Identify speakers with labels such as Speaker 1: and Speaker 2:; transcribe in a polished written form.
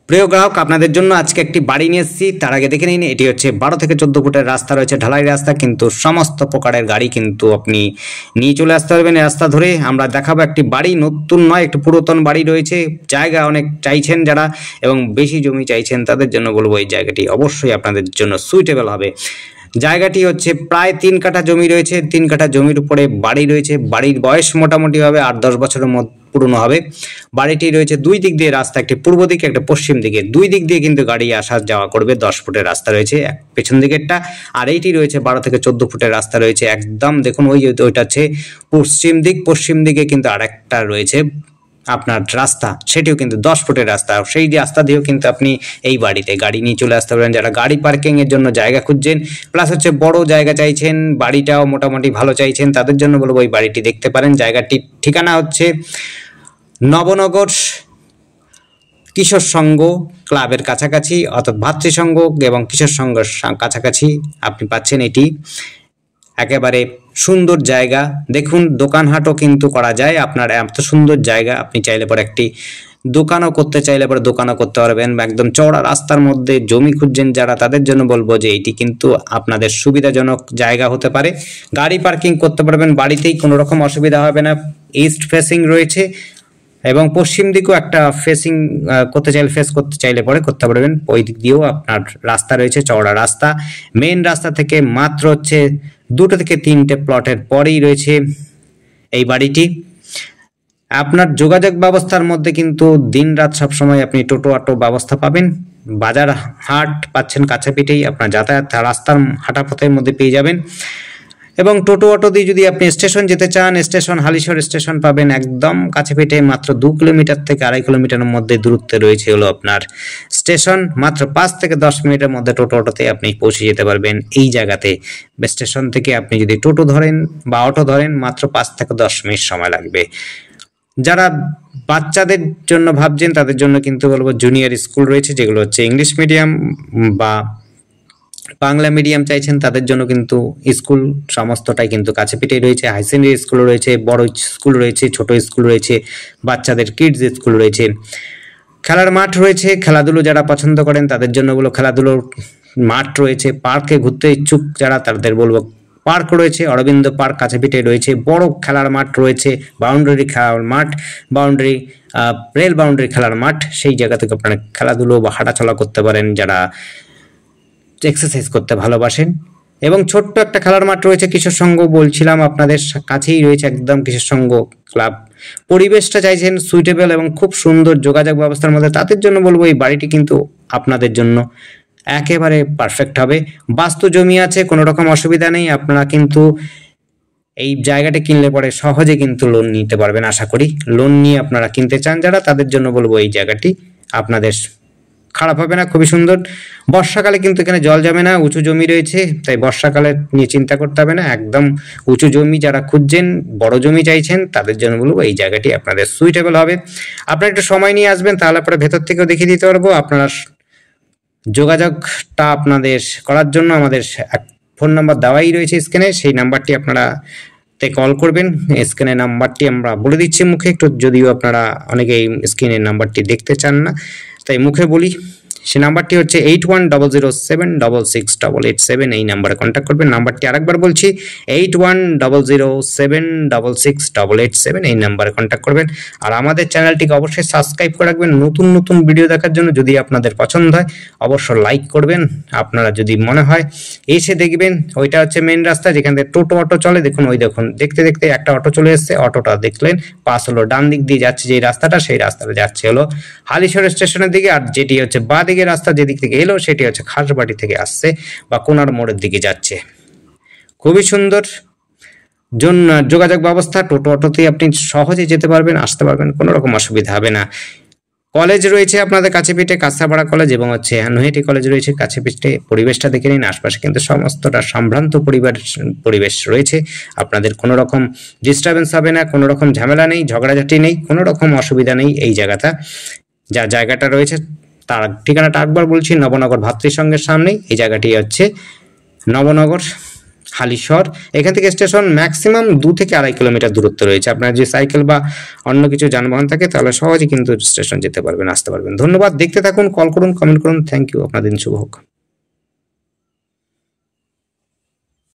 Speaker 1: প্রিয় গ্রাহক, আপনাদের জন্য আজকে একটি বাড়ি নিয়ে এসেছি। তার আগে দেখে নিন, এটি হচ্ছে 12 থেকে 14 ফুটের রাস্তা রয়েছে, ঢালাই রাস্তা, কিন্তু সমস্ত প্রকারের গাড়ি কিন্তু আপনি নিয়ে চলে আসতে পারবেন এই রাস্তা ধরে। আমরা দেখাবো একটি বাড়ি, নতুন নয়, একটি পুরাতন বাড়ি রয়েছে। জায়গা অনেক চাইছেন যারা এবং বেশি জমি চাইছেন তাদের জন্য বলবো এই জায়গাটি অবশ্যই আপনাদের জন্য সুইটেবল হবে। জায়গাটি হচ্ছে প্রায় 3 কাঠা জমি রয়েছে, 3 কাঠা জমির উপরে বাড়ি রয়েছে। বাড়ির বয়স মোটামুটি হবে 8-10 বছরের মধ্যে পুরনো হবে। বাড়িটি রয়েছে দুই দিক দিয়ে রাস্তা, একটি পূর্ব দিকে একটা পশ্চিম দিকে, দুই দিক দিয়ে কিন্তু গাড়ি আসা যাওয়া করবে। 10 ফুটের রাস্তা রয়েছে পেছন দিকেরটা, আর এইটি রয়েছে 12 থেকে 14 ফুটের রাস্তা রয়েছে একদম। দেখুন ওইটা হচ্ছে পশ্চিম দিক, পশ্চিম দিকে কিন্তু আরেকটা রয়েছে আপনার রাস্তা, সেটিও কিন্তু 10 ফুটের রাস্তা। সেই রাস্তা দিয়েও কিন্তু আপনি এই বাড়িতে গাড়ি নিয়ে চলে আসতে পারেন। যারা গাড়ি পার্কিং এর জন্য জায়গা খুঁজছেন, প্লাস হচ্ছে বড় জায়গা চাইছেন, বাড়িটাও মোটামুটি ভালো চাইছেন, তাদের জন্য বলবো এই বাড়িটি দেখতে পারেন। জায়গাটির ঠিকানা হচ্ছে নবনগর কিশোর সংঘ ক্লাবের কাছাকাছি, অর্থাৎ ভাতৃসংঘ এবং কিশোর সংঘের কাছাকাছি আপনি পাচ্ছেন। এটি একেবারে সুন্দর জায়গা। দেখুন দোকানহাটও কিন্তু করা যায়। আপনার এত সুন্দর জায়গা, আপনি চাইলে পরে একটি দোকানও করতে চাইলে পরে দোকানও করতে পারবেন। একদম চওড়া রাস্তার মধ্যে জমি খুঁজছেন যারা, তাদের জন্য বলবো যে এটি কিন্তু আপনাদের সুবিধাজনক জায়গা হতে পারে। গাড়ি পার্কিং করতে পারবেন, বাড়িতেই কোনো রকম অসুবিধা হবে না। ইস্ট ফেসিং রয়েছে এবং পশ্চিম দিকেও একটা ফেস করতে চাইলে পরে করতে পারবেন। ওই দিক দিয়েও আপনার রাস্তা রয়েছে, চওড়া রাস্তা। মেন রাস্তা থেকে মাত্র হচ্ছে 2 থেকে 3টে প্লটের পরেই রয়েছে এই বাড়িটি। আপনার যোগাযোগ ব্যবস্থার মধ্যে কিন্তু দিন রাত সবসময় আপনি টোটো অটো ব্যবস্থা পাবেন। বাজার হাট পাচ্ছেন কাছাপিঠেই, আপনার যাতায়াত রাস্তার হাঁটাপথের মধ্যে পেয়ে যাবেন। এবং টোটো অটো দিয়ে যদি আপনি স্টেশন যেতে চান, স্টেশন হালিশহর স্টেশন পাবেন একদম কাছে পিঠে। মাত্র 2 কিলোমিটার থেকে 2.5 কিলোমিটারের মধ্যে দূরত্বে রয়েছে হলো আপনার স্টেশন। মাত্র 5 থেকে 10 মিনিটের মধ্যে টোটো অটোতে আপনি পৌঁছে যেতে পারবেন এই জায়গাতে। স্টেশন থেকে আপনি যদি টোটো ধরেন বা অটো ধরেন, মাত্র 5 থেকে 10 মিনিট সময় লাগবে। যারা বাচ্চাদের জন্য ভাবছেন তাদের জন্য কিন্তু বলবো জুনিয়র স্কুল রয়েছে, যেগুলো হচ্ছে ইংলিশ মিডিয়াম বা বাংলা মিডিয়াম চাইছেন তাদের জন্য কিন্তু স্কুল সমস্তটাই কিন্তু কাছে পিঠেই রয়েছে। হাই সেকেন্ডারি স্কুল রয়েছে, বড় স্কুল রয়েছে, ছোট স্কুল রয়েছে, বাচ্চাদের কিডস স্কুল রয়েছে, খেলার মাঠ রয়েছে। খেলাধুলো যারা পছন্দ করেন তাদের জন্য বলবো খেলাধুলোর মাঠ রয়েছে। পার্কে ঘুরতে ইচ্ছুক যারা তাদের বলবো পার্ক রয়েছে, অরবিন্দ পার্ক কাছে পিঠে রয়েছে। বড় খেলার মাঠ রয়েছে, বাউন্ডারি খেলার মাঠ, রেল বাউন্ডারি খেলার মাঠ। সেই জায়গা থেকে আপনারা খেলাধুলো বা হাঁটাচলা করতে পারেন যারা এক্সারসাইজ করতে ভালোবাসেন। এবং ছোট্ট একটা খেলার মাঠ রয়েছে কিশোর সংঘ, বলছিলাম আপনাদের কাছেই রয়েছে একদম কিশোর সংঘ ক্লাব। পরিবেশটা চাইছেন সুইটেবল এবং খুব সুন্দর যোগাযোগ ব্যবস্থার মধ্যে, তাদের জন্য বলবো এই বাড়িটি কিন্তু আপনাদের জন্য একেবারে পারফেক্ট হবে। বাস্তু জমি আছে, কোনো রকম অসুবিধা নেই। আপনারা কিন্তু এই জায়গাটা কিনলে পরে সহজে কিন্তু লোন নিতে পারবেন আশা করি। লোন নিয়ে আপনারা কিনতে চান যারা, তাদের জন্য বলবো এই জায়গাটি আপনাদের খারাপ হবে না, খুবই সুন্দর। বর্ষাকালে কিন্তু এখানে জল জমে না, উঁচু জমি রয়েছে, তাই বর্ষাকালে নিয়ে চিন্তা করতে হবে না। একদম উঁচু জমি যারা খুঁজছেন, বড় জমি চাইছেন, তাদের জন্য বলবো এই জায়গাটি আপনাদের সুইটেবল হবে। আপনারা একটু সময় নিয়ে আসবেন, তাহলে পরে ভেতর থেকেও দেখিয়ে দিতে পারবো। আপনারা যোগাযোগটা আপনাদের করার জন্য আমাদের ফোন নাম্বার দেওয়াই রয়েছে স্ক্রিনে, সেই নাম্বারটি আপনারা কল করবেন। স্ক্রিনের নাম্বারটি আমরা বলে দিচ্ছি মুখে একটু, যদিও আপনারা অনেকেই স্ক্রিনের নাম্বারটি দেখতে চান না, তাই মুখে বলি। সে নাম্বারটি হচ্ছে 8100766887। এই নাম্বারে কন্ট্যাক্ট করবেন। নাম্বারটি আরেকবার বলছি, 8100766887। এই নাম্বারে কন্ট্যাক্ট করবেন। আর আমাদের চ্যানেলটিকে অবশ্যই সাবস্ক্রাইব করে রাখবেন নতুন নতুন ভিডিও দেখার জন্য। যদি আপনাদের পছন্দ হয় অবশ্যই লাইক করবেন। আপনারা যদি মনে হয় এসে দেখবেন, ওইটা হচ্ছে মেন রাস্তা যেখান থেকে টোটো অটো চলে। দেখুন দেখতে দেখতে একটা অটো চলে এসছে, অটোটা দেখলেন পাস হলো, ডান দিক দিয়ে যাচ্ছে যে রাস্তাটা, সেই রাস্তাটা যাচ্ছে হলো হালিশহর স্টেশনের দিকে। আর যেটি হচ্ছে বাঁ দিকে রাস্তা যেদিক থেকে এলো সেটি হচ্ছে খাসবাড়ি থেকে আসছে বা কোনার মোড়ের দিকে যাচ্ছে। খুবই সুন্দর যোগাযোগ ব্যবস্থা, টোটো অটোতে আপনি সহজে যেতে পারবেন, আসতে পারবেন, কোনো রকম অসুবিধা হবে না। কলেজ রয়েছে আপনাদের কাছে পিঠে, কাঁচরাপাড়া কলেজ এবং হচ্ছে নৈহাটি কলেজ রয়েছে কাছে পিঠে। পরিবেশটা দেখে নিন, আশপাশে কিন্তু সমস্তটা সম্ভ্রান্ত পরিবেশ রয়েছে। আপনাদের কোনো রকম ডিস্টারবেন্স হবে না, কোনো রকম ঝামেলা নেই, ঝগড়াঝাটি নেই, কোনো রকম অসুবিধা নেই। এই জায়গাটা রয়েছে তার ঠিকানাটা একবার বলছি, নবনগর ভাতৃসংঘের সামনেই এই জায়গাটি হচ্ছে নবনগর হালিশহর। এখান থেকে স্টেশন ম্যাক্সিমাম 2 থেকে 2.5 কিলোমিটার দূরত্ব রয়েছে। আপনার যে সাইকেল বা অন্য কিছু যানবাহন থাকে তাহলে সহজে কিন্তু স্টেশন যেতে পারবেন, আসতে পারবেন। ধন্যবাদ, দেখতে থাকুন, কল করুন, কমেন্ট করুন। থ্যাংক ইউ, আপনার দিন শুভ হোক।